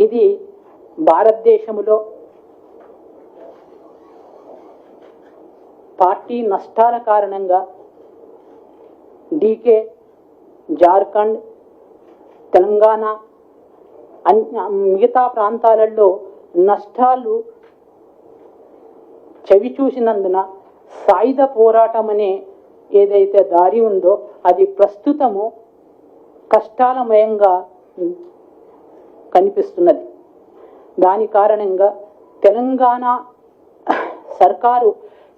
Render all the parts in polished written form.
ఇది భారతదేశంలో పార్టీ నష్టాల కారణంగా డీకే, జార్ఖండ్, తెలంగాణ మిగతా ప్రాంతాలలో నష్టాలు చవి చూసినందున సాయుధ పోరాటం అనే ఏదైతే దారి ఉందో అది ప్రస్తుతము కష్టాలమయంగా కనిపిస్తున్నది. దాని కారణంగా తెలంగాణ సర్కారు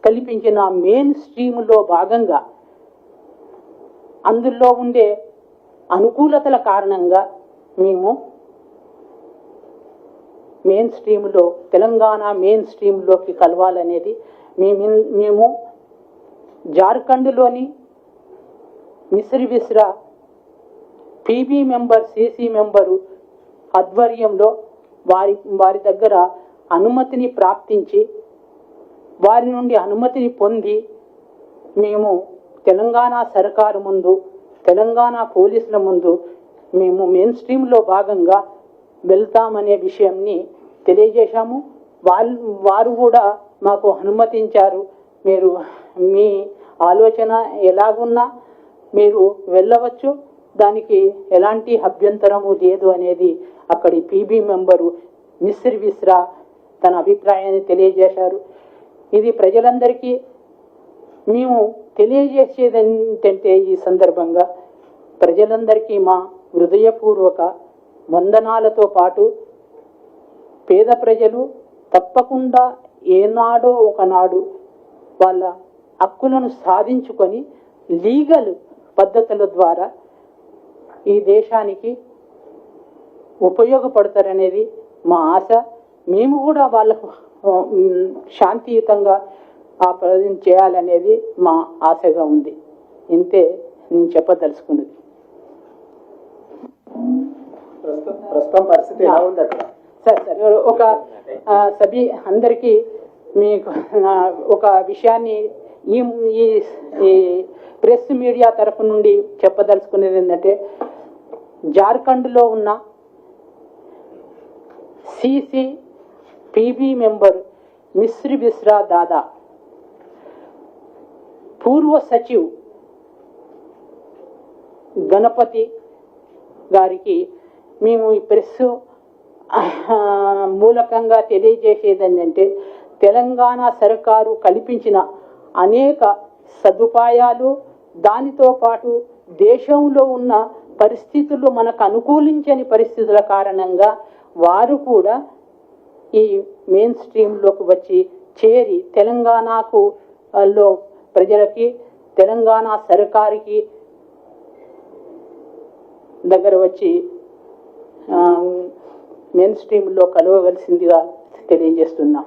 కల్పించిన మెయిన్ స్ట్రీమ్లో భాగంగా అందులో ఉండే అనుకూలతల కారణంగా మేము మెయిన్ స్ట్రీమ్లో తెలంగాణ మెయిన్ స్ట్రీమ్లోకి కలవాలనేది మేము జార్ఖండ్లోని మిశ్రి విశ్రా పీబీ మెంబర్, సిసి మెంబరు ఆధ్వర్యంలో వారి దగ్గర అనుమతిని ప్రాప్తించి వారి నుండి అనుమతిని పొంది మేము తెలంగాణ సర్కారు ముందు, తెలంగాణ పోలీసుల ముందు మేము మెయిన్ స్ట్రీమ్లో భాగంగా వెళ్తామనే విషయాన్ని తెలియజేశాము. వారు కూడా మాకు అనుమతించారు. మీరు మీ ఆలోచన ఎలాగున్నా మీరు వెళ్ళవచ్చు, దానికి ఎలాంటి అభ్యంతరము లేదు అనేది అక్కడి పీబీ మెంబరు మిశ్రి విశ్రా తన అభిప్రాయాన్ని తెలియజేశారు. ఇది ప్రజలందరికీ మేము తెలియజేసేది ఏంటంటే, ఈ సందర్భంగా ప్రజలందరికీ మా హృదయపూర్వక వందనాలతో పాటు పేద ప్రజలు తప్పకుండా ఏనాడో ఒకనాడు వాళ్ళ హక్కులను సాధించుకొని లీగల్ పద్ధతుల ద్వారా ఈ దేశానికి ఉపయోగపడతారనేది మా ఆశ. మేము కూడా వాళ్ళకు శాంతియుతంగా ఆ ప్రజలు చేయాలనేది మా ఆశగా ఉంది. ఇంతే నేను చెప్పదలుచుకున్నది. ప్రస్తుతం పరిస్థితి ఎలా ఉంది అక్కడ? సార్ ఒక సభి అందరికీ మీకు ఒక విషయాన్ని ఈ ప్రెస్ మీడియా తరఫు నుండి చెప్పదలుచుకునేది ఏంటంటే, జార్ఖండ్లో ఉన్న సిసి పీబీ మెంబర్ మిశ్రి విశ్రా దాదా పూర్వ సచివ్ గణపతి గారికి మేము ఈ ప్రెస్ మూలకంగా తెలియజేసేది ఏంటంటే, తెలంగాణ సర్కారు కల్పించిన అనేక సదుపాయాలు, దానితో పాటు దేశంలో ఉన్న పరిస్థితులు మనకు అనుకూలించని పరిస్థితుల కారణంగా వారు కూడా ఈ మెయిన్ స్ట్రీమ్లోకి వచ్చి చేరి తెలంగాణకు లో ప్రజలకి, తెలంగాణ సర్కారుకి దగ్గర వచ్చి మెయిన్ స్ట్రీమ్లో కలవవలసిందిగా తెలియజేస్తున్నాం.